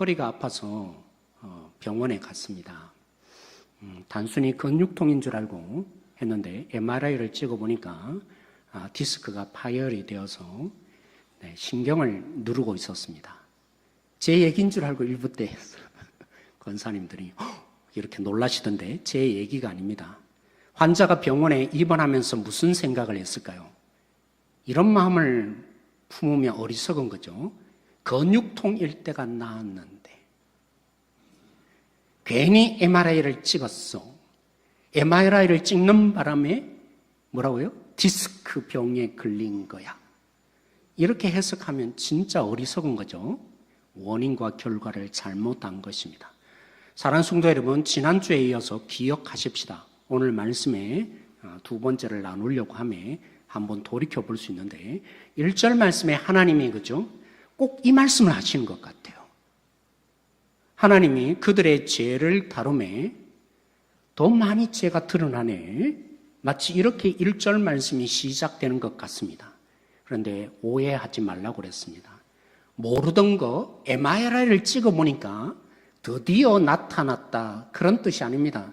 허리가 아파서 병원에 갔습니다. 단순히 근육통인 줄 알고 했는데 MRI를 찍어보니까 디스크가 파열이 되어서 신경을 누르고 있었습니다. 제 얘기인 줄 알고 일부 때 권사님들이 이렇게 놀라시던데 제 얘기가 아닙니다. 환자가 병원에 입원하면서 무슨 생각을 했을까요? 이런 마음을 품으면 어리석은 거죠. 근육통일 때가 나았는데 괜히 MRI를 찍었어. MRI를 찍는 바람에 뭐라고요? 디스크 병에 걸린 거야. 이렇게 해석하면 진짜 어리석은 거죠. 원인과 결과를 잘못한 것입니다. 사랑하는 성도 여러분, 지난주에 이어서 기억하십시다. 오늘 말씀에 두 번째를 나누려고 하며 한번 돌이켜 볼 수 있는데 1절 말씀에 하나님이 그죠? 꼭 이 말씀을 하시는 것 같아요. 하나님이 그들의 죄를 다루매 더 많이 죄가 드러나네. 마치 이렇게 1절 말씀이 시작되는 것 같습니다. 그런데 오해하지 말라고 그랬습니다. 모르던 거 MRI를 찍어보니까 드디어 나타났다. 그런 뜻이 아닙니다.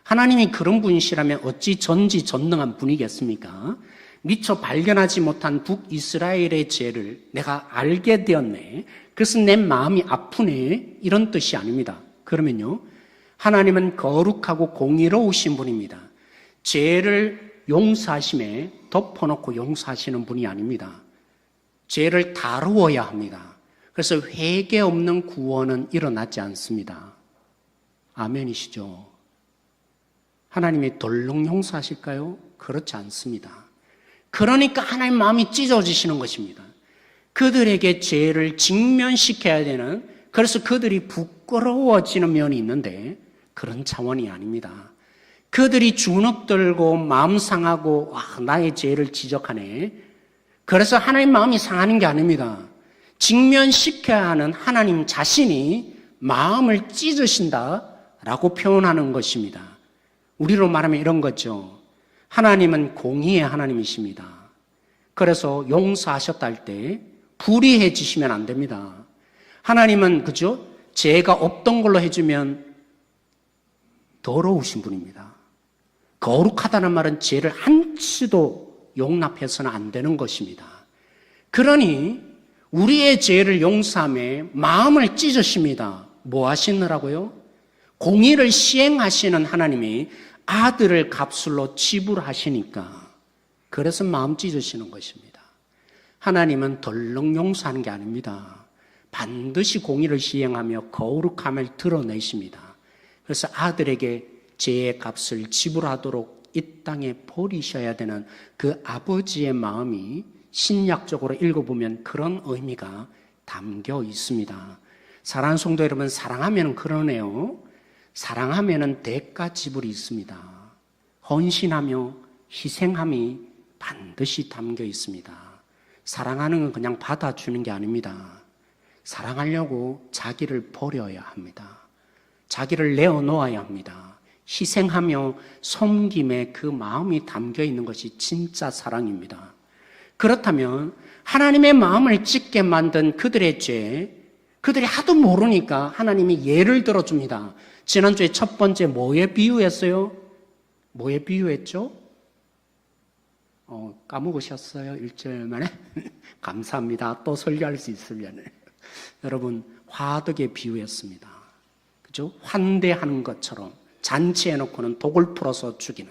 하나님이 그런 분이시라면 어찌 전지전능한 분이겠습니까? 미처 발견하지 못한 북이스라엘의 죄를 내가 알게 되었네. 그래서 내 마음이 아프네. 이런 뜻이 아닙니다. 그러면요, 하나님은 거룩하고 공의로우신 분입니다. 죄를 용서하심에 덮어놓고 용서하시는 분이 아닙니다. 죄를 다루어야 합니다. 그래서 회개 없는 구원은 일어나지 않습니다. 아멘이시죠? 하나님이 덜렁 용서하실까요? 그렇지 않습니다. 그러니까 하나님 마음이 찢어지시는 것입니다. 그들에게 죄를 직면시켜야 되는, 그래서 그들이 부끄러워지는 면이 있는데 그런 차원이 아닙니다. 그들이 주눅들고 마음 상하고 나의 죄를 지적하네. 그래서 하나님 마음이 상하는 게 아닙니다. 직면시켜야 하는 하나님 자신이 마음을 찢으신다라고 표현하는 것입니다. 우리로 말하면 이런 거죠. 하나님은 공의의 하나님이십니다. 그래서 용서하셨다 할 때 불의해지시면 안 됩니다. 하나님은 그죠? 죄가 없던 걸로 해주면 더러우신 분입니다. 거룩하다는 말은 죄를 한치도 용납해서는 안 되는 것입니다. 그러니 우리의 죄를 용서함에 마음을 찢으십니다. 뭐 하시느라고요? 공의를 시행하시는 하나님이 아들을 값으로 지불하시니까 그래서 마음 찢으시는 것입니다. 하나님은 덜렁 용서하는 게 아닙니다. 반드시 공의를 시행하며 거룩함을 드러내십니다. 그래서 아들에게 죄의 값을 지불하도록 이 땅에 버리셔야 되는 그 아버지의 마음이 신약적으로 읽어보면 그런 의미가 담겨 있습니다. 사랑하는 성도 여러분, 사랑하면 그러네요. 사랑하면 대가 지불이 있습니다. 헌신하며 희생함이 반드시 담겨 있습니다. 사랑하는 건 그냥 받아주는 게 아닙니다. 사랑하려고 자기를 버려야 합니다. 자기를 내어놓아야 합니다. 희생하며 섬김에 그 마음이 담겨 있는 것이 진짜 사랑입니다. 그렇다면 하나님의 마음을 찢게 만든 그들의 죄, 그들이 하도 모르니까 하나님이 예를 들어줍니다. 지난주에 첫 번째 뭐에 비유했어요? 뭐에 비유했죠? 까먹으셨어요? 1절 만에? 감사합니다. 또 설교할 수 있으면. 여러분, 화덕에 비유했습니다. 그죠? 환대하는 것처럼 잔치해놓고는 독을 풀어서 죽이는,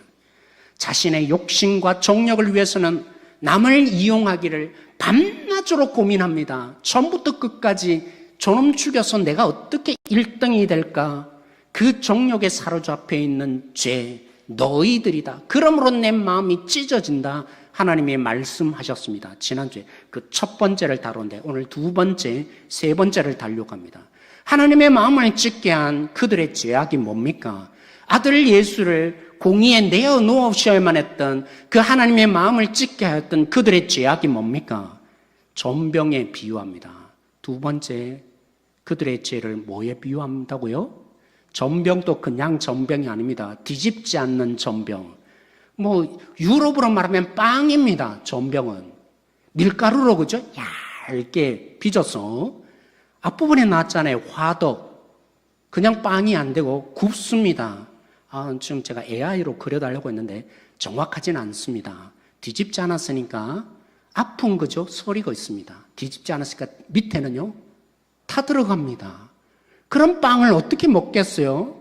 자신의 욕심과 정력을 위해서는 남을 이용하기를 밤낮으로 고민합니다. 처음부터 끝까지 저놈 죽여서 내가 어떻게 1등이 될까? 그 정욕에 사로잡혀 있는 죄, 너희들이다. 그러므로 내 마음이 찢어진다. 하나님이 말씀하셨습니다. 지난주에 그 첫 번째를 다루는데 오늘 두 번째, 세 번째를 다루려고 합니다. 하나님의 마음을 찢게 한 그들의 죄악이 뭡니까? 아들 예수를 공의에 내어놓으셔야만 했던 그 하나님의 마음을 찢게 하였던 그들의 죄악이 뭡니까? 전병에 비유합니다. 두 번째, 그들의 죄를 뭐에 비유한다고요? 전병도 그냥 전병이 아닙니다. 뒤집지 않는 전병. 유럽으로 말하면 빵입니다. 전병은 밀가루로 그죠? 얇게 빚어서 앞부분에 나왔잖아요. 화덕. 그냥 빵이 안 되고 굽습니다. 지금 제가 AI로 그려달라고 했는데 정확하진 않습니다. 뒤집지 않았으니까 아픈 거죠. 소리가 있습니다. 뒤집지 않았으니까 밑에는요. 타들어갑니다. 그런 빵을 어떻게 먹겠어요?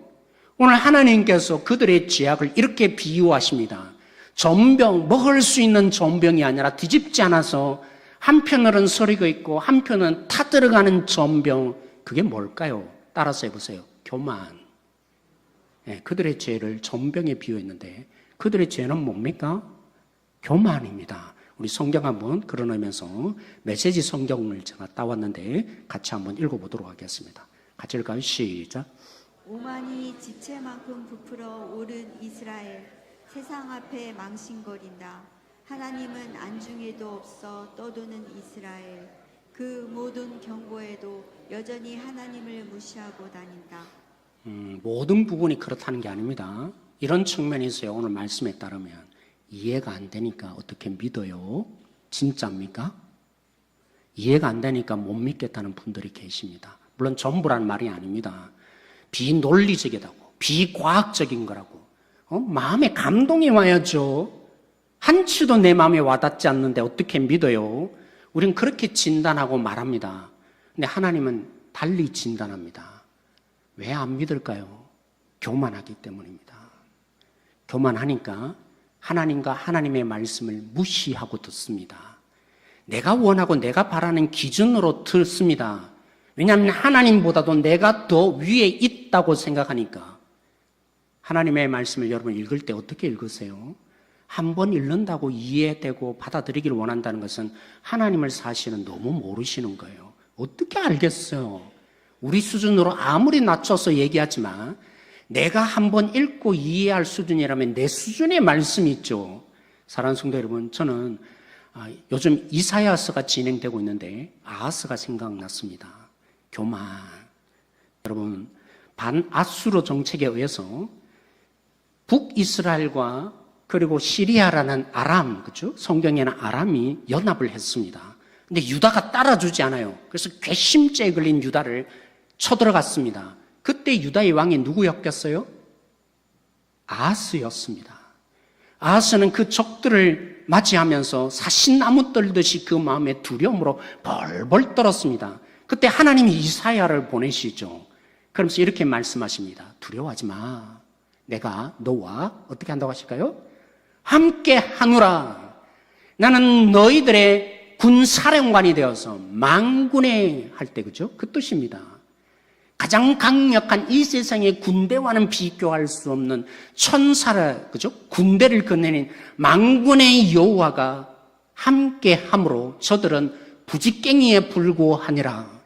오늘 하나님께서 그들의 죄악을 이렇게 비유하십니다. 전병, 먹을 수 있는 전병이 아니라 뒤집지 않아서 한편으로는 소리가 있고 한편은 타들어가는 전병. 그게 뭘까요? 따라서 해보세요. 교만. 네, 그들의 죄를 전병에 비유했는데 그들의 죄는 뭡니까? 교만입니다. 우리 성경 한번 그런 의미에서 메시지 성경을 제가 따왔는데 같이 한번 읽어보도록 하겠습니다. 같이 읽을까요? 시작. 오만이 지체만큼 부풀어 오른 이스라엘, 세상 앞에 망신거린다. 하나님은 안중에도 없어 떠도는 이스라엘, 그 모든 경고에도 여전히 하나님을 무시하고 다닌다. 모든 부분이 그렇다는 게 아닙니다. 이런 측면이 있어요. 오늘 말씀에 따르면 이해가 안 되니까 어떻게 믿어요? 진짜입니까? 이해가 안 되니까 못 믿겠다는 분들이 계십니다. 물론 전부란 말이 아닙니다. 비논리적이라고, 비과학적인 거라고. 마음에 감동이 와야죠. 한치도 내 마음에 와닿지 않는데 어떻게 믿어요? 우린 그렇게 진단하고 말합니다. 근데 하나님은 달리 진단합니다. 왜 안 믿을까요? 교만하기 때문입니다. 교만하니까 하나님과 하나님의 말씀을 무시하고 듣습니다. 내가 원하고 내가 바라는 기준으로 듣습니다. 왜냐하면 하나님보다도 내가 더 위에 있다고 생각하니까. 하나님의 말씀을 여러분 읽을 때 어떻게 읽으세요? 한 번 읽는다고 이해되고 받아들이기를 원한다는 것은 하나님을 사실은 너무 모르시는 거예요. 어떻게 알겠어요? 우리 수준으로 아무리 낮춰서 얘기하지만 내가 한 번 읽고 이해할 수준이라면 내 수준의 말씀이 있죠. 사랑하는 성도 여러분, 저는 요즘 이사야서가 진행되고 있는데 아하스가 생각났습니다. 교만. 여러분, 반아수르 정책에 의해서 북이스라엘과 그리고 시리아라는 아람, 그죠? 성경에는 아람이 연합을 했습니다. 근데 유다가 따라주지 않아요. 그래서 괘씸죄에 걸린 유다를 쳐들어갔습니다. 그때 유다의 왕이 누구였겠어요? 아하스였습니다. 아하스는 그 적들을 맞이하면서 사신나무 떨듯이 그 마음의 두려움으로 벌벌 떨었습니다. 그때 하나님이 이사야를 보내시죠. 그러면서 이렇게 말씀하십니다. 두려워하지 마. 내가 너와 어떻게 한다고 하실까요? 함께 하노라. 나는 너희들의 군사령관이 되어서 망군에 할 때, 그죠? 그 뜻입니다. 가장 강력한 이 세상의 군대와는 비교할 수 없는 천사라, 그죠? 군대를 거느린 망군의 여호와가 함께 함으로 저들은 부지깽이에 불구하니라.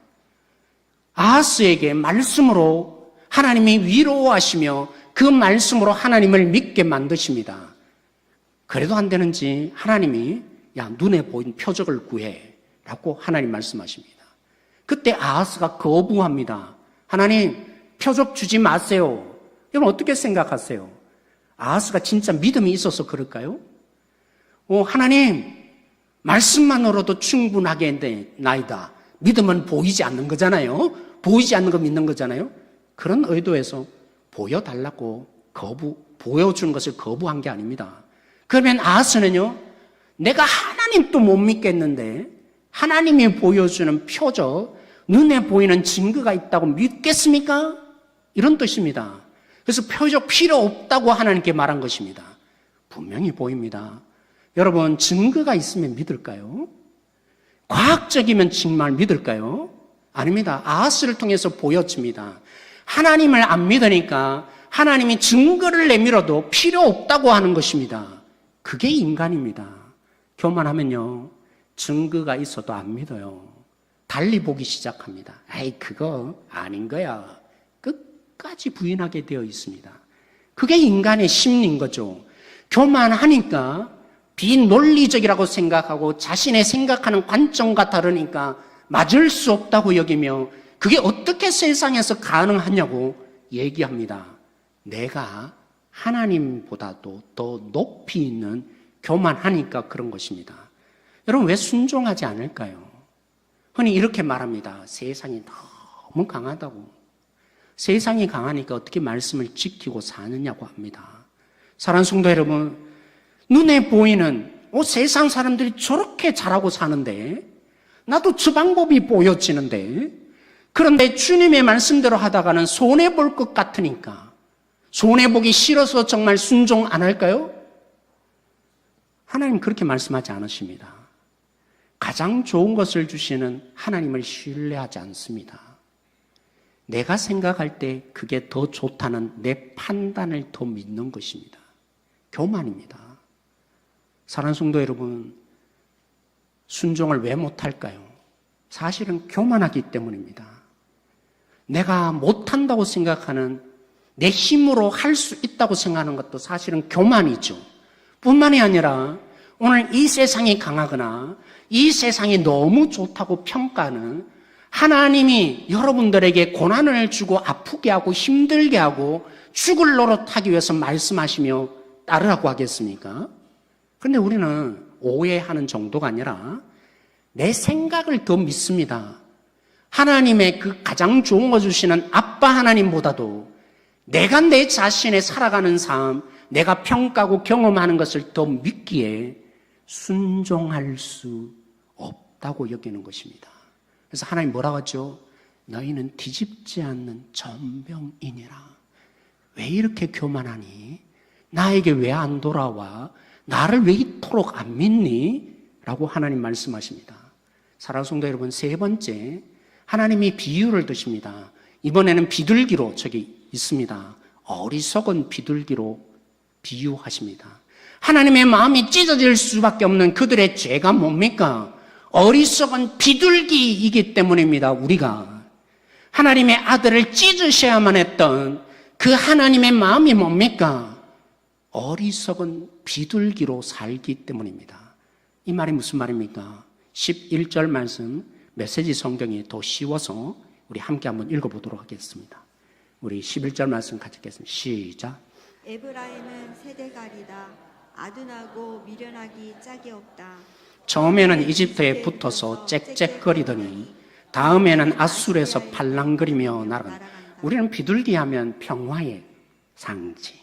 아하스에게 말씀으로 하나님이 위로하시며 그 말씀으로 하나님을 믿게 만드십니다. 그래도 안 되는지 하나님이 야, 눈에 보이는 표적을 구해 라고 하나님 말씀하십니다. 그때 아하스가 거부합니다. 하나님, 표적 주지 마세요. 여러분 어떻게 생각하세요? 아하스가 진짜 믿음이 있어서 그럴까요? 하나님, 말씀만으로도 충분하게 나이다. 믿음은 보이지 않는 거잖아요. 보이지 않는 거 믿는 거잖아요. 그런 의도에서 보여달라고 보여주는 것을 거부한 게 아닙니다. 그러면 아하스는요, 내가 하나님도 못 믿겠는데 하나님이 보여주는 표적, 눈에 보이는 증거가 있다고 믿겠습니까? 이런 뜻입니다. 그래서 표적 필요 없다고 하나님께 말한 것입니다. 분명히 보입니다. 여러분, 증거가 있으면 믿을까요? 과학적이면 정말 믿을까요? 아닙니다. 아하스를 통해서 보여집니다. 하나님을 안 믿으니까 하나님이 증거를 내밀어도 필요 없다고 하는 것입니다. 그게 인간입니다. 교만하면요, 증거가 있어도 안 믿어요. 달리 보기 시작합니다. 에이, 그거 아닌 거야. 끝까지 부인하게 되어 있습니다. 그게 인간의 심리인 거죠. 교만하니까 비논리적이라고 생각하고 자신의 생각하는 관점과 다르니까 맞을 수 없다고 여기며 그게 어떻게 세상에서 가능하냐고 얘기합니다. 내가 하나님보다도 더 높이 있는 교만하니까 그런 것입니다. 여러분 왜 순종하지 않을까요? 흔히 이렇게 말합니다. 세상이 너무 강하다고. 세상이 강하니까 어떻게 말씀을 지키고 사느냐고 합니다. 사랑하는 성도 여러분, 눈에 보이는 세상 사람들이 저렇게 잘하고 사는데 나도 저 방법이 보여지는데, 그런데 주님의 말씀대로 하다가는 손해볼 것 같으니까, 손해보기 싫어서 정말 순종 안 할까요? 하나님 그렇게 말씀하지 않으십니다. 가장 좋은 것을 주시는 하나님을 신뢰하지 않습니다. 내가 생각할 때 그게 더 좋다는 내 판단을 더 믿는 것입니다. 교만입니다. 사랑하는 성도 여러분, 순종을 왜 못할까요? 사실은 교만하기 때문입니다. 내가 못한다고 생각하는, 내 힘으로 할 수 있다고 생각하는 것도 사실은 교만이죠. 뿐만이 아니라 오늘 이 세상이 강하거나 이 세상이 너무 좋다고 평가하는, 하나님이 여러분들에게 고난을 주고 아프게 하고 힘들게 하고 죽을 노릇하기 위해서 말씀하시며 따르라고 하겠습니까? 그런데 우리는 오해하는 정도가 아니라 내 생각을 더 믿습니다. 하나님의 그 가장 좋은 거 주시는 아빠 하나님보다도 내가 내 자신의 살아가는 삶, 내가 평가하고 경험하는 것을 더 믿기에 순종할 수 없다고 여기는 것입니다. 그래서 하나님 뭐라고 하죠? 너희는 뒤집지 않는 전병이니라. 왜 이렇게 교만하니? 나에게 왜 안 돌아와? 나를 왜 이토록 안 믿니? 라고 하나님 말씀하십니다. 사랑하는 성도 여러분, 세 번째, 하나님이 비유를 드십니다. 이번에는 비둘기로 저기 있습니다. 어리석은 비둘기로 비유하십니다. 하나님의 마음이 찢어질 수밖에 없는 그들의 죄가 뭡니까? 어리석은 비둘기이기 때문입니다. 우리가 하나님의 아들을 찢으셔야만 했던 그 하나님의 마음이 뭡니까? 어리석은 비둘기로 살기 때문입니다. 이 말이 무슨 말입니까? 11절 말씀, 메시지 성경이 더 쉬워서 우리 함께 한번 읽어보도록 하겠습니다. 우리 11절 말씀 같이 읽겠습니다. 시작. 에브라임은 세대가리다. 아둔하고 미련하기 짝이 없다. 처음에는 이집트에 붙어서 짹짹거리더니 다음에는 아수르에서 팔랑거리며 날아간다. 우리는 비둘기 하면 평화의 상징,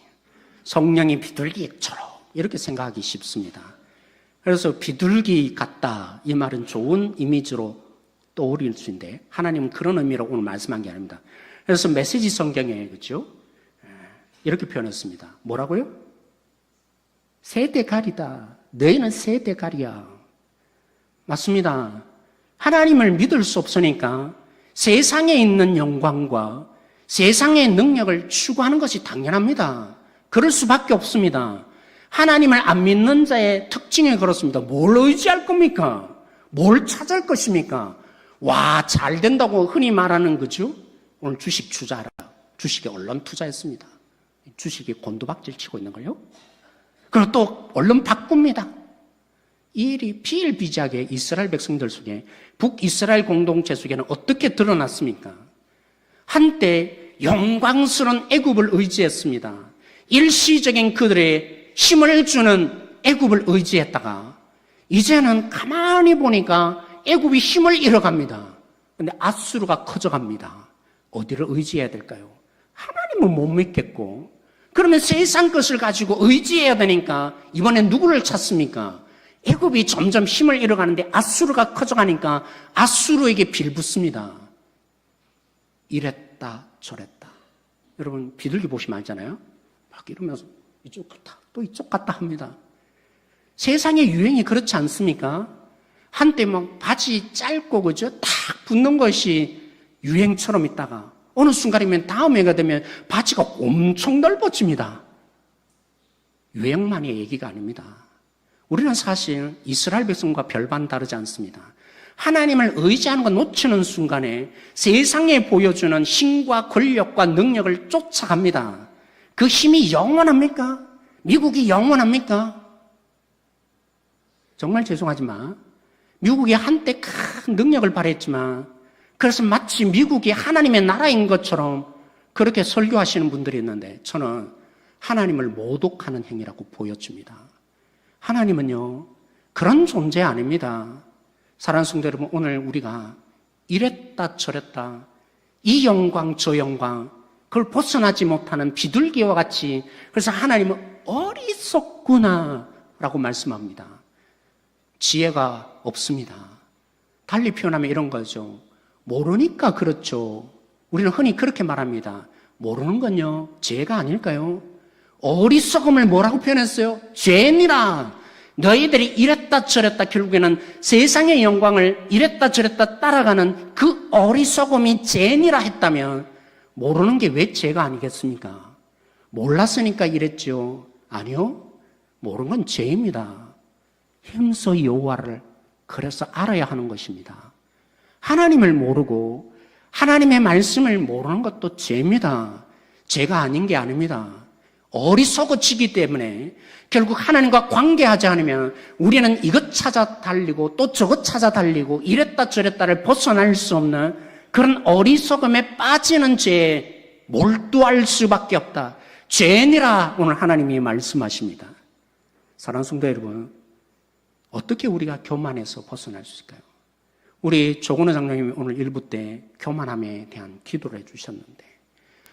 성령이 비둘기처럼 이렇게 생각하기 쉽습니다. 그래서 비둘기 같다, 이 말은 좋은 이미지로 떠올릴 수 있는데 하나님은 그런 의미로 오늘 말씀한 게 아닙니다. 그래서 메시지 성경에 그렇죠? 이렇게 표현했습니다. 뭐라고요? 세대가리다. 너희는 세대가리야. 맞습니다. 하나님을 믿을 수 없으니까 세상에 있는 영광과 세상의 능력을 추구하는 것이 당연합니다. 그럴 수밖에 없습니다. 하나님을 안 믿는 자의 특징이 그렇습니다. 뭘 의지할 겁니까? 뭘 찾을 것입니까? 와, 잘 된다고 흔히 말하는 거죠. 오늘 주식 투자하라. 주식에 언론 투자했습니다. 주식이 곤두박질 치고 있는 걸요. 그리고 또 언론 바꿉니다. 이 일이 비일비재하게 이스라엘 백성들 속에, 북이스라엘 공동체 속에는 어떻게 드러났습니까? 한때 영광스러운 애굽을 의지했습니다. 일시적인 그들의 힘을 주는 애굽을 의지했다가 이제는 가만히 보니까 애굽이 힘을 잃어갑니다. 그런데 아수르가 커져갑니다. 어디를 의지해야 될까요? 하나님을 못 믿겠고, 그러면 세상 것을 가지고 의지해야 되니까 이번엔 누구를 찾습니까? 애굽이 점점 힘을 잃어가는데 아수르가 커져가니까 아수르에게 빌붙습니다. 이랬다 저랬다. 여러분 비둘기 보시면 알잖아요. 막 이러면서 이쪽 갔다 또 이쪽 갔다 합니다. 세상의 유행이 그렇지 않습니까? 한때 막 바지 짧고 그죠? 탁 붙는 것이 유행처럼 있다가 어느 순간이면 다음 해가 되면 바지가 엄청 넓어집니다. 유행만의 얘기가 아닙니다. 우리는 사실 이스라엘 백성과 별반 다르지 않습니다. 하나님을 의지하는 거 놓치는 순간에 세상에 보여주는 힘과 권력과 능력을 쫓아갑니다. 그 힘이 영원합니까? 미국이 영원합니까? 정말 죄송하지만 미국이 한때 큰 능력을 발휘했지만 그래서 마치 미국이 하나님의 나라인 것처럼 그렇게 설교하시는 분들이 있는데 저는 하나님을 모독하는 행위라고 보여집니다. 하나님은요, 그런 존재 아닙니다. 사랑하는 성도 여러분, 오늘 우리가 이랬다 저랬다 이 영광 저 영광 그걸 벗어나지 못하는 비둘기와 같이, 그래서 하나님은 어리석구나 라고 말씀합니다. 지혜가 없습니다. 달리 표현하면 이런 거죠. 모르니까 그렇죠. 우리는 흔히 그렇게 말합니다. 모르는 건요, 죄가 아닐까요? 어리석음을 뭐라고 표현했어요? 죄니라. 너희들이 이랬다 저랬다 결국에는 세상의 영광을 이랬다 저랬다 따라가는 그 어리석음이 죄니라 했다면 모르는 게 왜 죄가 아니겠습니까? 몰랐으니까 이랬죠. 아니요. 모르는 건 죄입니다. 힘써 여호와를 그래서 알아야 하는 것입니다. 하나님을 모르고 하나님의 말씀을 모르는 것도 죄입니다. 죄가 아닌 게 아닙니다. 어리석어지기 때문에 결국 하나님과 관계하지 않으면 우리는 이것 찾아 달리고 또 저것 찾아 달리고 이랬다 저랬다를 벗어날 수 없는 그런 어리석음에 빠지는 죄에 몰두할 수밖에 없다. 죄니라 오늘 하나님이 말씀하십니다. 사랑하는 성도 여러분, 어떻게 우리가 교만에서 벗어날 수 있을까요? 우리 조건호 장로님이 오늘 일부 때 교만함에 대한 기도를 해주셨는데,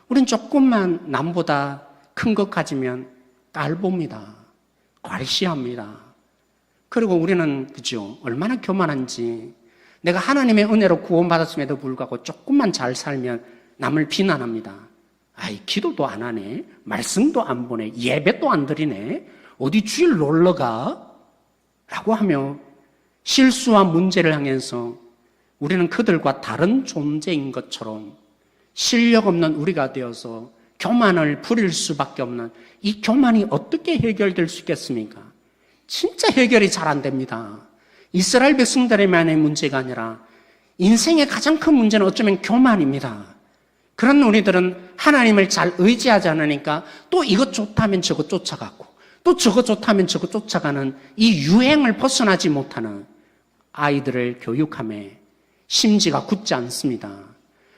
우린 조금만 남보다 큰 것 가지면 깔봅니다. 괄시합니다. 그리고 우리는 그죠? 얼마나 교만한지, 내가 하나님의 은혜로 구원받았음에도 불구하고 조금만 잘 살면 남을 비난합니다. 아이, 기도도 안 하네, 말씀도 안 보네, 예배도 안 드리네, 어디 주일 놀러가? 라고 하며 실수와 문제를 향해서 우리는 그들과 다른 존재인 것처럼 실력 없는 우리가 되어서 교만을 부릴 수밖에 없는 이 교만이 어떻게 해결될 수 있겠습니까? 진짜 해결이 잘 안 됩니다. 이스라엘 백성들만의 문제가 아니라 인생의 가장 큰 문제는 어쩌면 교만입니다. 그런 우리들은 하나님을 잘 의지하지 않으니까 또 이것 좋다면 저것 쫓아가고 또 저것 좋다면 저것 쫓아가는 이 유행을 벗어나지 못하는 아이들을 교육함에 심지가 굳지 않습니다.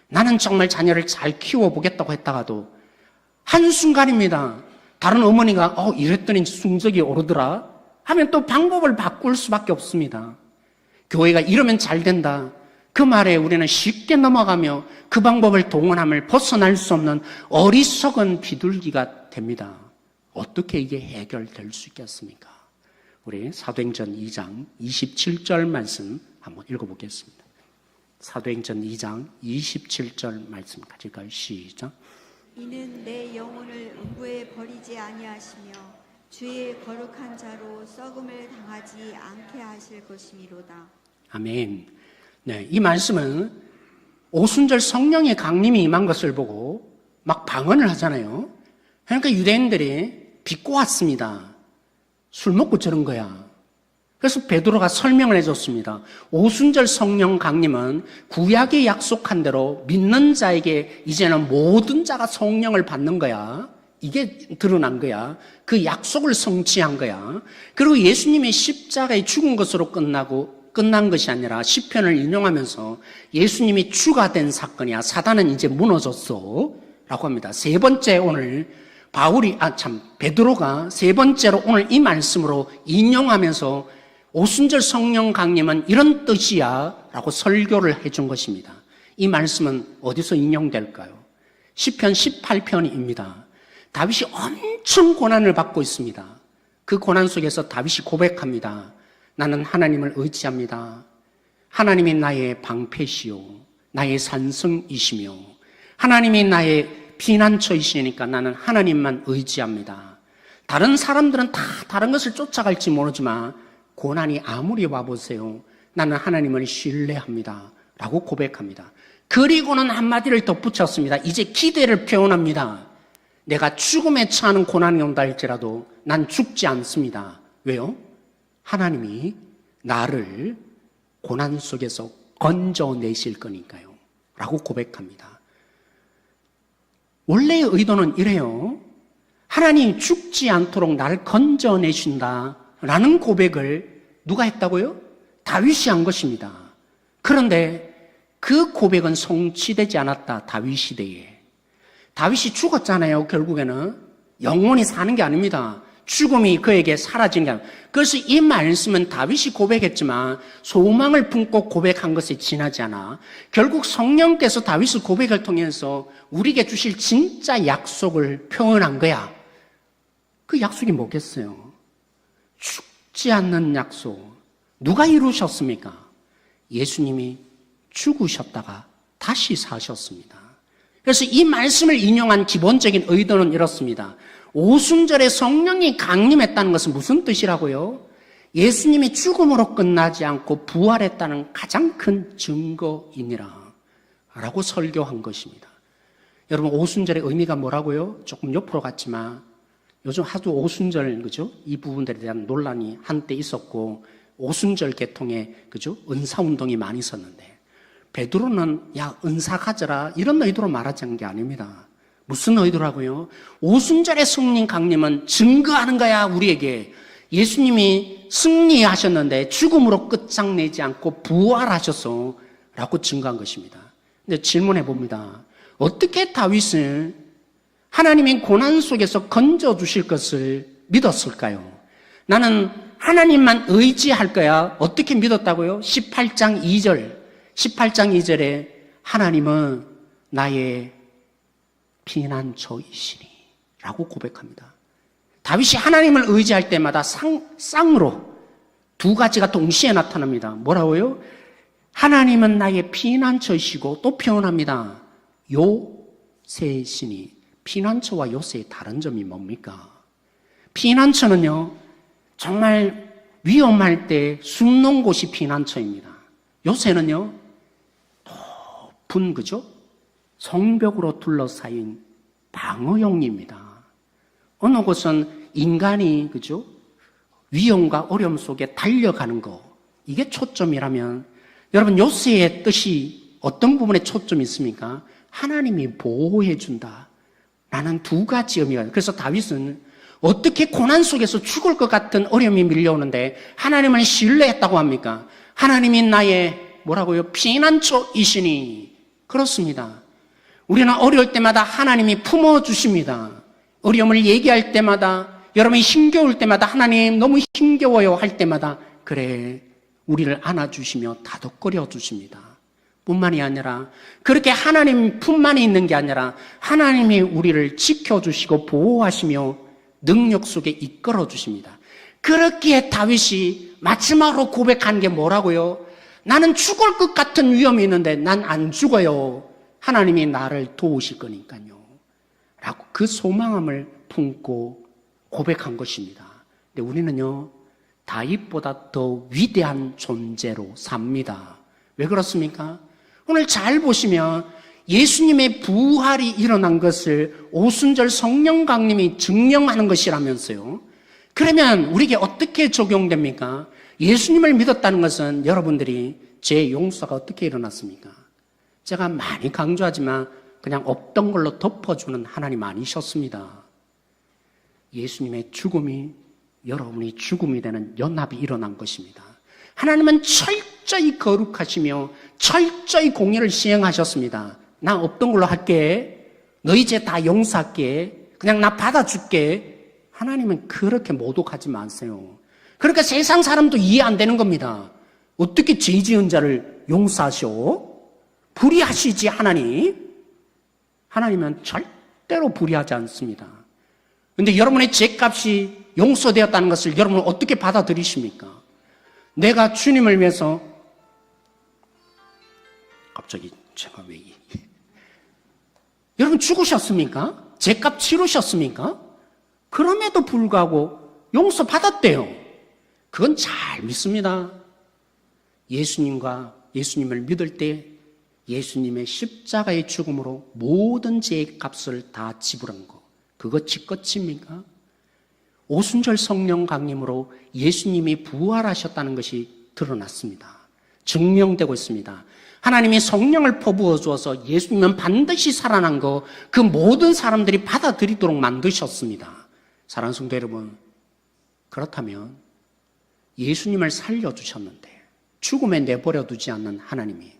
나는 정말 자녀를 잘 키워보겠다고 했다가도 한순간입니다. 다른 어머니가 이랬더니 성적이 오르더라 하면 또 방법을 바꿀 수밖에 없습니다. 교회가 이러면 잘 된다, 그 말에 우리는 쉽게 넘어가며 그 방법을 동원함을 벗어날 수 없는 어리석은 비둘기가 됩니다. 어떻게 이게 해결될 수 있겠습니까? 우리 사도행전 2장 27절 말씀 한번 읽어보겠습니다. 사도행전 2장 27절 말씀 같이 가요. 시작. 이는 내 영혼을 음부에 버리지 아니하시며 주의 거룩한 자로 썩음을 당하지 않게 하실 것이미로다. 아멘. 네, 이 말씀은 오순절 성령의 강림이 임한 것을 보고 막 방언을 하잖아요. 그러니까 유대인들이 비꼬았습니다. 술 먹고 저런 거야. 그래서 베드로가 설명을 해줬습니다. 오순절 성령 강림은 구약에 약속한 대로 믿는 자에게 이제는 모든 자가 성령을 받는 거야. 이게 드러난 거야. 그 약속을 성취한 거야. 그리고 예수님의 십자가에 죽은 것으로 끝난 것이 아니라 시편을 인용하면서 예수님이 주가 된 사건이야. 사단은 이제 무너졌어 라고 합니다. 세 번째, 오늘 베드로가 세 번째로 오늘 이 말씀으로 인용하면서 오순절 성령 강림은 이런 뜻이야 라고 설교를 해준 것입니다. 이 말씀은 어디서 인용될까요? 시편 18편입니다. 다윗이 엄청 고난을 받고 있습니다. 그 고난 속에서 다윗이 고백합니다. 나는 하나님을 의지합니다. 하나님이 나의 방패시요 나의 산성이시며 하나님이 나의 피난처이시니까 나는 하나님만 의지합니다. 다른 사람들은 다 다른 것을 쫓아갈지 모르지만 고난이 아무리 와보세요, 나는 하나님을 신뢰합니다 라고 고백합니다. 그리고는 한마디를 덧붙였습니다. 이제 기대를 표현합니다. 내가 죽음에 처하는 고난이 온다 할지라도 난 죽지 않습니다. 왜요? 하나님이 나를 고난 속에서 건져내실 거니까요 라고 고백합니다. 원래의 의도는 이래요. 하나님 죽지 않도록 나를 건져내신다 라는 고백을 누가 했다고요? 다윗이 한 것입니다. 그런데 그 고백은 성취되지 않았다. 다윗 시대에. 다윗이 죽었잖아요. 결국에는 영원히 사는 게 아닙니다. 죽음이 그에게 사라진 게 아니라. 그래서 이 말씀은 다윗이 고백했지만 소망을 품고 고백한 것에 지나지 않아 결국 성령께서 다윗의 고백을 통해서 우리에게 주실 진짜 약속을 표현한 거야. 그 약속이 뭐겠어요? 죽지 않는 약속. 누가 이루셨습니까? 예수님이 죽으셨다가 다시 사셨습니다. 그래서 이 말씀을 인용한 기본적인 의도는 이렇습니다. 오순절에 성령이 강림했다는 것은 무슨 뜻이라고요? 예수님이 죽음으로 끝나지 않고 부활했다는 가장 큰 증거이니라 라고 설교한 것입니다. 여러분, 오순절의 의미가 뭐라고요? 조금 옆으로 갔지만 요즘 하도 오순절, 그죠? 이 부분들에 대한 논란이 한때 있었고 오순절 계통에, 그죠? 은사운동이 많이 있었는데 베드로는 야, 은사 가져라 이런 의도로 말하자는 게 아닙니다. 무슨 의도라고요? 오순절의 성령 강림은 증거하는 거야, 우리에게. 예수님이 승리하셨는데 죽음으로 끝장내지 않고 부활하셔서 라고 증거한 것입니다. 근데 질문해 봅니다. 어떻게 다윗은 하나님의 고난 속에서 건져주실 것을 믿었을까요? 나는 하나님만 의지할 거야. 어떻게 믿었다고요? 18장 2절에 하나님은 나의 피난처이시니 라고 고백합니다. 다윗이 하나님을 의지할 때마다 쌍으로 두 가지가 동시에 나타납니다. 뭐라고요? 하나님은 나의 피난처이시고 또 표현합니다. 요새시니. 피난처와 요새의 다른 점이 뭡니까? 피난처는요, 정말 위험할 때 숨는 곳이 피난처입니다. 요새는요, 높은, 그죠? 성벽으로 둘러싸인 방어용입니다. 어느 곳은 인간이, 그죠? 위험과 어려움 속에 달려가는 거, 이게 초점이라면, 여러분, 요새의 뜻이 어떤 부분에 초점이 있습니까? 하나님이 보호해준다. 라는 두 가지 의미가 있어요. 그래서 다윗은 어떻게 고난 속에서 죽을 것 같은 어려움이 밀려오는데 하나님을 신뢰했다고 합니까? 하나님이 나의 뭐라고요? 피난처이시니. 그렇습니다. 우리는 어려울 때마다 하나님이 품어주십니다. 어려움을 얘기할 때마다, 여러분이 힘겨울 때마다, 하나님 너무 힘겨워요 할 때마다 그래, 우리를 안아주시며 다독거려 주십니다. 뿐만이 아니라 그렇게 하나님 품만이 있는 게 아니라 하나님이 우리를 지켜주시고 보호하시며 능력 속에 이끌어 주십니다. 그렇기에 다윗이 마지막으로 고백한 게 뭐라고요? 나는 죽을 것 같은 위험이 있는데 난 안 죽어요. 하나님이 나를 도우실 거니까요. 라고 그 소망함을 품고 고백한 것입니다. 근데 우리는요, 다윗보다 더 위대한 존재로 삽니다. 왜 그렇습니까? 오늘 잘 보시면 예수님의 부활이 일어난 것을 오순절 성령 강림이 증명하는 것이라면서요. 그러면 우리에게 어떻게 적용됩니까? 예수님을 믿었다는 것은 여러분들이 제 용서가 어떻게 일어났습니까? 제가 많이 강조하지만 그냥 없던 걸로 덮어주는 하나님 아니셨습니다. 예수님의 죽음이 여러분이 죽음이 되는 연합이 일어난 것입니다. 하나님은 철저히 거룩하시며 철저히 공의를 시행하셨습니다. 나 없던 걸로 할게. 너 이제 다 용서할게. 그냥 나 받아줄게. 하나님은 그렇게 모독하지 마세요. 그러니까 세상 사람도 이해 안 되는 겁니다. 어떻게 죄 지은 자를 용서하셔? 불의하시지 하나님? 하나님은 절대로 불의하지 않습니다. 그런데 여러분의 죄값이 용서되었다는 것을 여러분은 어떻게 받아들이십니까? 내가 주님을 위해서 갑자기 제가 왜 여러분 죽으셨습니까? 죄값 치르셨습니까? 그럼에도 불구하고 용서 받았대요. 그건 잘 믿습니다. 예수님을 믿을 때 예수님의 십자가의 죽음으로 모든 죄의 값을 다 지불한 거, 그거 지껏입니까? 오순절 성령 강림으로 예수님이 부활하셨다는 것이 드러났습니다. 증명되고 있습니다. 하나님이 성령을 퍼부어 주어서 예수님은 반드시 살아난 거, 그 모든 사람들이 받아들이도록 만드셨습니다. 사랑하는 성도 여러분, 그렇다면 예수님을 살려주셨는데 죽음에 내버려 두지 않는 하나님이,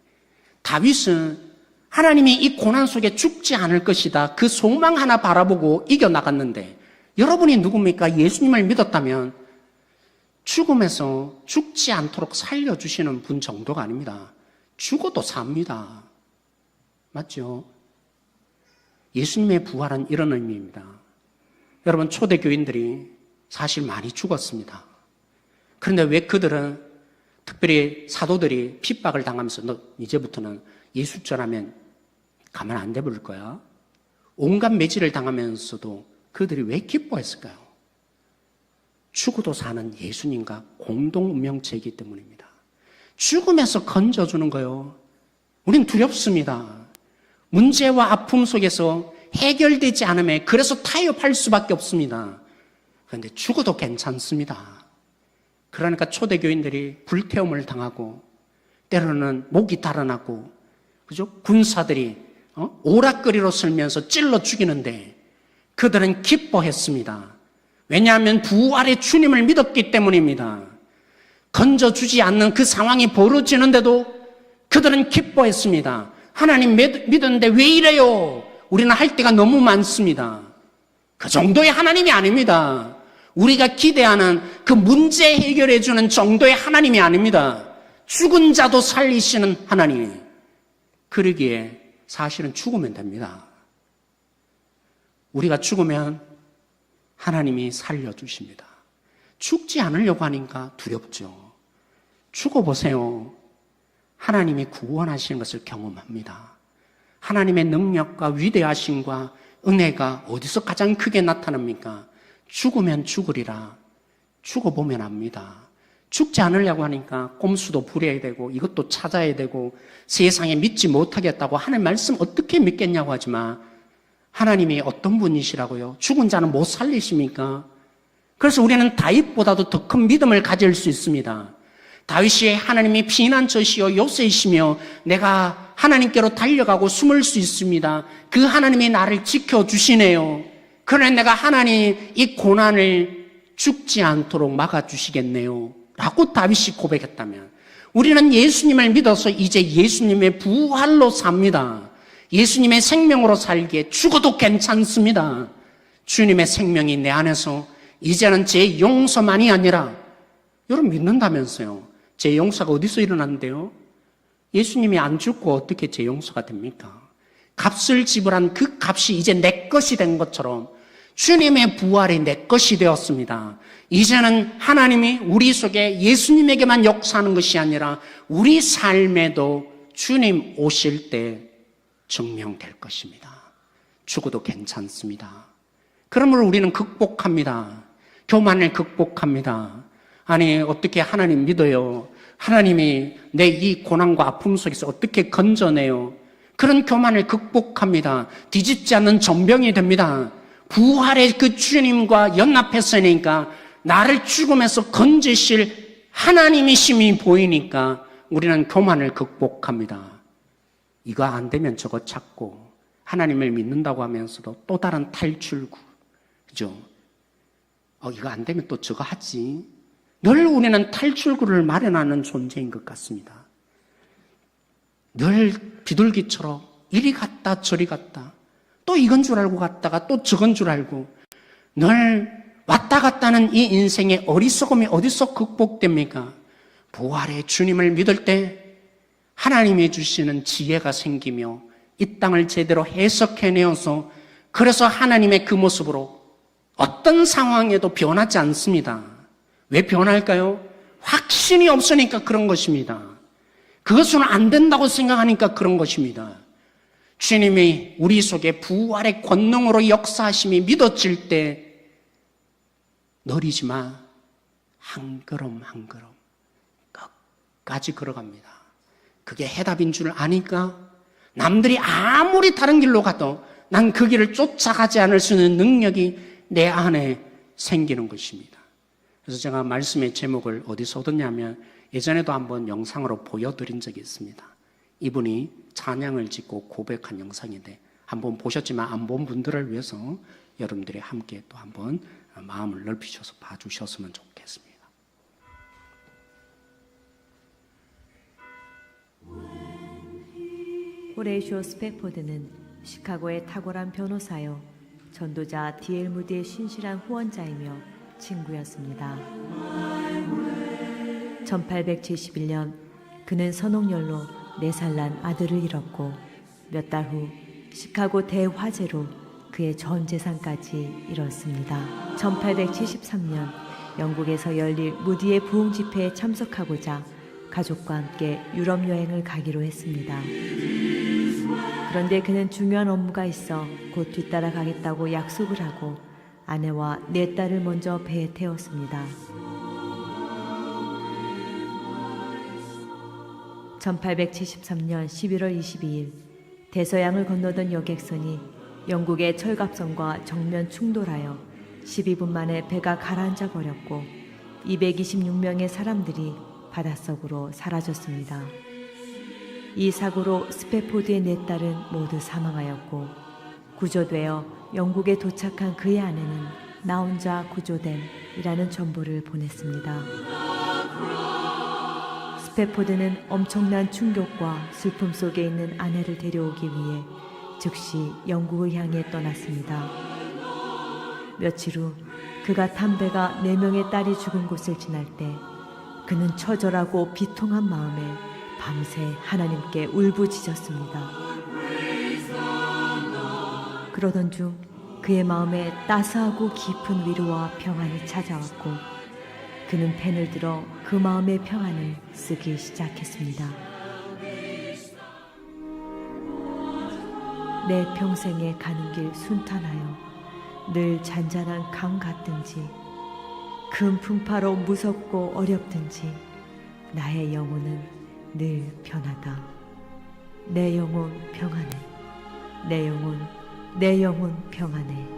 다윗은 하나님이 이 고난 속에 죽지 않을 것이다, 그 소망 하나 바라보고 이겨나갔는데 여러분이 누굽니까? 예수님을 믿었다면 죽음에서 죽지 않도록 살려주시는 분 정도가 아닙니다. 죽어도 삽니다. 맞죠? 예수님의 부활은 이런 의미입니다. 여러분, 초대교인들이 사실 많이 죽었습니다. 그런데 왜 그들은, 특별히 사도들이 핍박을 당하면서 너 이제부터는 예수 전하면 가만 안 대버릴 거야, 온갖 매질을 당하면서도 그들이 왜 기뻐했을까요? 죽어도 사는 예수님과 공동 운명체이기 때문입니다. 죽음에서 건져주는 거요. 우린 두렵습니다. 문제와 아픔 속에서 해결되지 않으면 그래서 타협할 수밖에 없습니다. 그런데 죽어도 괜찮습니다. 그러니까 초대교인들이 불태움을 당하고 때로는 목이 달아나고, 그죠? 군사들이 오락거리로 쓸면서 찔러 죽이는데 그들은 기뻐했습니다. 왜냐하면 부활의 주님을 믿었기 때문입니다. 건져주지 않는 그 상황이 벌어지는데도 그들은 기뻐했습니다. 하나님 믿었는데 왜 이래요? 우리는 할 때가 너무 많습니다. 그 정도의 하나님이 아닙니다. 우리가 기대하는 그 문제 해결해 주는 정도의 하나님이 아닙니다. 죽은 자도 살리시는 하나님. 그러기에 사실은 죽으면 됩니다. 우리가 죽으면 하나님이 살려주십니다. 죽지 않으려고 하니까 두렵죠. 죽어보세요. 하나님이 구원하시는 것을 경험합니다. 하나님의 능력과 위대하심과 은혜가 어디서 가장 크게 나타납니까? 죽으면 죽으리라. 죽어보면 압니다. 죽지 않으려고 하니까 꼼수도 부려야 되고 이것도 찾아야 되고 세상에 믿지 못하겠다고 하는 말씀 어떻게 믿겠냐고 하지만 하나님이 어떤 분이시라고요? 죽은 자는 못 살리십니까? 그래서 우리는 다윗보다도 더 큰 믿음을 가질 수 있습니다. 다윗이 하나님이 피난처시요 요새이시며 내가 하나님께로 달려가고 숨을 수 있습니다. 그 하나님이 나를 지켜주시네요. 그러나 내가 하나님 이 고난을 죽지 않도록 막아주시겠네요 라고 다윗이 고백했다면, 우리는 예수님을 믿어서 이제 예수님의 부활로 삽니다. 예수님의 생명으로 살기에 죽어도 괜찮습니다. 주님의 생명이 내 안에서 이제는 제 용서만이 아니라, 여러분 믿는다면서요. 제 용서가 어디서 일어난대요? 예수님이 안 죽고 어떻게 제 용서가 됩니까? 값을 지불한 그 값이 이제 내 것이 된 것처럼 주님의 부활이 내 것이 되었습니다. 이제는 하나님이 우리 속에 예수님에게만 역사하는 것이 아니라 우리 삶에도 주님 오실 때 증명될 것입니다. 죽어도 괜찮습니다. 그러므로 우리는 극복합니다. 교만을 극복합니다. 아니, 어떻게 하나님 믿어요? 하나님이 내 이 고난과 아픔 속에서 어떻게 건져내요? 그런 교만을 극복합니다. 뒤집지 않는 전병이 됩니다. 부활의 그 주님과 연합했으니까 나를 죽음에서 건지실 하나님이심이 보이니까 우리는 교만을 극복합니다. 이거 안 되면 저거 찾고 하나님을 믿는다고 하면서도 또 다른 탈출구, 그죠? 이거 안 되면 또 저거 하지. 늘 우리는 탈출구를 마련하는 존재인 것 같습니다. 늘 비둘기처럼 이리 갔다 저리 갔다, 또 이건 줄 알고 갔다가 또 저건 줄 알고, 늘 왔다 갔다 하는 이 인생의 어리석음이 어디서 극복됩니까? 부활의 주님을 믿을 때 하나님이 주시는 지혜가 생기며 이 땅을 제대로 해석해내어서, 그래서 하나님의 그 모습으로 어떤 상황에도 변하지 않습니다. 왜 변할까요? 확신이 없으니까 그런 것입니다. 그것은 안 된다고 생각하니까 그런 것입니다. 주님이 우리 속에 부활의 권능으로 역사하심이 믿어질 때 느리지만 한 걸음 한 걸음 끝까지 걸어갑니다. 그게 해답인 줄 아니까 남들이 아무리 다른 길로 가도 난 그 길을 쫓아가지 않을 수 있는 능력이 내 안에 생기는 것입니다. 그래서 제가 말씀의 제목을 어디서 얻었냐면, 예전에도 한번 영상으로 보여드린 적이 있습니다. 이분이 찬양을 짓고 고백한 영상인데 한번 보셨지만 안 본 분들을 위해서 여러분들이 함께 또 한번 마음을 넓히셔서 봐주셨으면 좋겠습니다. 호레이쇼 스펙포드는 시카고의 탁월한 변호사요 전도자 D.L. 무디의 신실한 후원자이며 친구였습니다. 1871년 그는 선옥열로 4살 난 아들을 잃었고 몇 달 후 시카고 대화재로 그의 전 재산까지 잃었습니다. 1873년 영국에서 열릴 무디의 부흥 집회에 참석하고자 가족과 함께 유럽 여행을 가기로 했습니다. 그런데 그는 중요한 업무가 있어 곧 뒤따라 가겠다고 약속을 하고 아내와 4딸을 먼저 배에 태웠습니다. 1873년 11월 22일 대서양을 건너던 여객선이 영국의 철갑선과 정면 충돌하여 12분 만에 배가 가라앉아 버렸고 226명의 사람들이 바닷속으로 사라졌습니다. 이 사고로 스페포드의 4딸은 모두 사망하였고 구조되어 영국에 도착한 그의 아내는 나 혼자 구조됨이라는 전보를 보냈습니다. 스페포드는 엄청난 충격과 슬픔 속에 있는 아내를 데려오기 위해 즉시 영국을 향해 떠났습니다. 며칠 후 그가 탄 배가 4명의 딸이 죽은 곳을 지날 때 그는 처절하고 비통한 마음에 밤새 하나님께 울부짖었습니다. 그러던 중 그의 마음에 따스하고 깊은 위로와 평안이 찾아왔고 그는 펜을 들어 그 마음의 평안을 쓰기 시작했습니다. 내 평생에 가는 길 순탄하여 늘 잔잔한 강 같든지 큰 풍파로 무섭고 어렵든지 나의 영혼은 늘 편하다. 내 영혼 평안해. 내 영혼 평안해.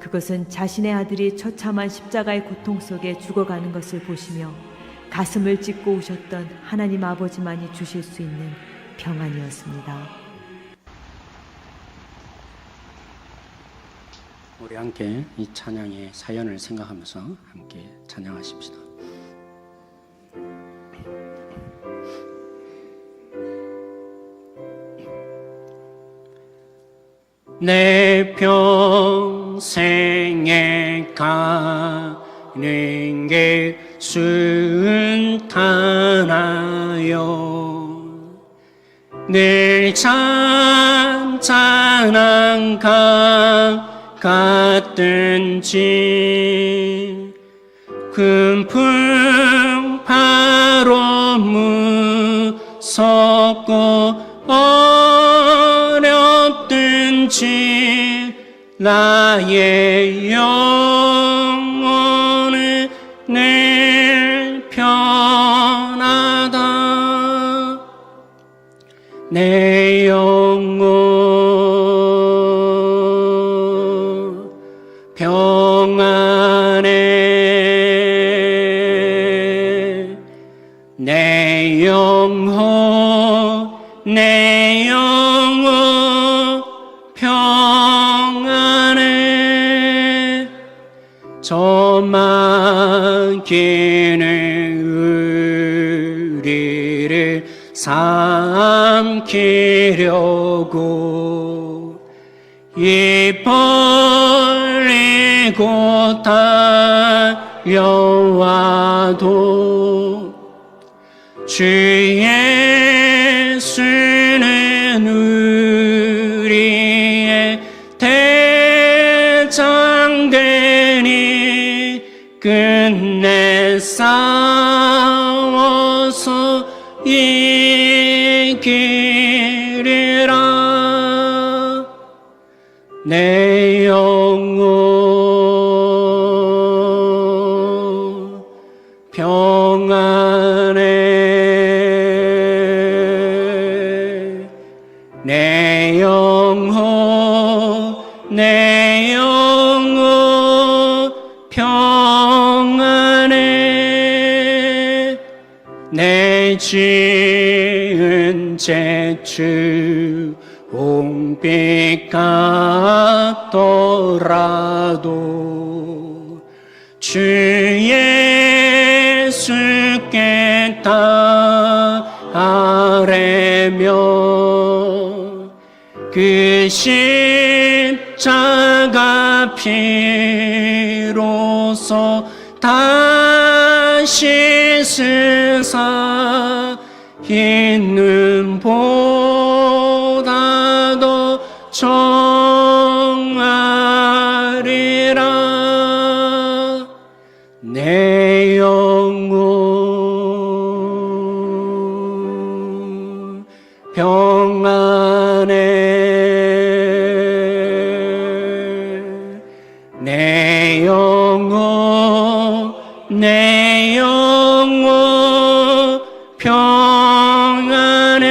그것은 자신의 아들이 처참한 십자가의 고통 속에 죽어가는 것을 보시며 가슴을 찢고 우셨던 하나님 아버지만이 주실 수 있는 평안이었습니다. 우리 함께 이 찬양의 사연을 생각하면서 함께 찬양하십시다. 내 평생에 가는 게 순탄하여 늘 잔잔한 강 같든지 큰 풍파로 무섭고 어렵든지 나의 영혼은 늘 편하다. 내 영혼 평안해. 내 영혼 평안해. 저 막히는 우리를 삼키려고 입 벌리고 달려와도 주 예수는 우리의 대장되니 끝내 싸워서 이기리라. 내 영혼 평안해. 내 영혼 평안해. 내 지은 죄주 홍빛 같더라도 주 예수께 다 아뢰며 그 십자가 피로써 다시 쓰사 있는 보다 더 정하리라. 내 영혼 평안해. 내 영혼 평안해.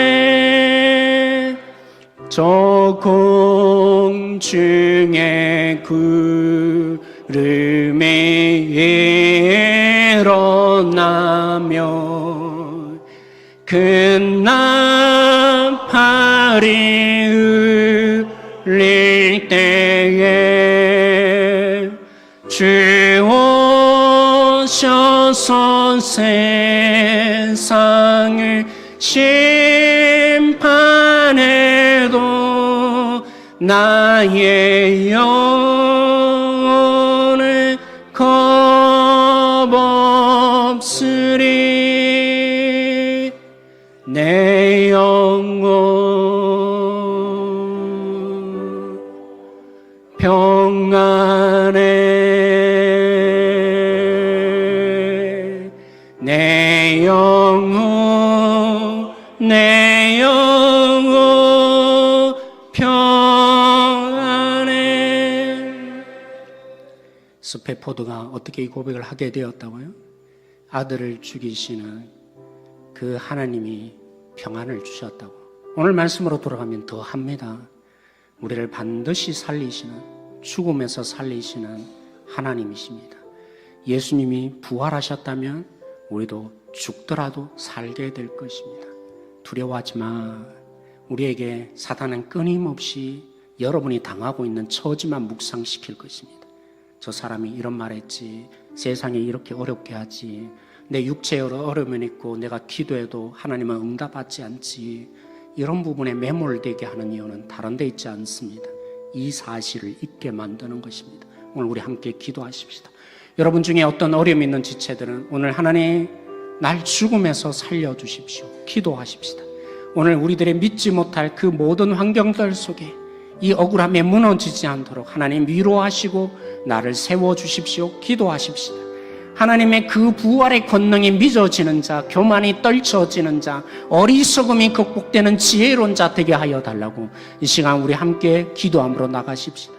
저 공중의 구름에 일어나며 큰 나팔이 울릴 때에 주 오셔서 세상을 심판해도 나의 영혼을 겁없으리. 내 영혼 평안해. 내 영혼 평안해. 스페포드가 어떻게 이 고백을 하게 되었다고요? 아들을 죽이시는 그 하나님이 평안을 주셨다고. 오늘 말씀으로 돌아가면 더 합니다. 우리를 반드시 살리시는, 죽음에서 살리시는 하나님이십니다. 예수님이 부활하셨다면 우리도 죽더라도 살게 될 것입니다. 두려워하지 마. 우리에게 사단은 끊임없이 여러분이 당하고 있는 처지만 묵상시킬 것입니다. 저 사람이 이런 말 했지, 세상이 이렇게 어렵게 하지, 내 육체에 어려움이 있고 내가 기도해도 하나님은 응답받지 않지, 이런 부분에 매몰되게 하는 이유는 다른 데 있지 않습니다. 이 사실을 잊게 만드는 것입니다. 오늘 우리 함께 기도하십시다. 여러분 중에 어떤 어려움이 있는 지체들은 오늘 하나님 날 죽음에서 살려주십시오. 기도하십시다. 오늘 우리들의 믿지 못할 그 모든 환경들 속에 이 억울함에 무너지지 않도록 하나님 위로하시고 나를 세워주십시오. 기도하십시다. 하나님의 그 부활의 권능이 믿어지는 자, 교만이 떨쳐지는 자, 어리석음이 극복되는 지혜로운 자 되게 하여 달라고 이 시간 우리 함께 기도함으로 나가십시다.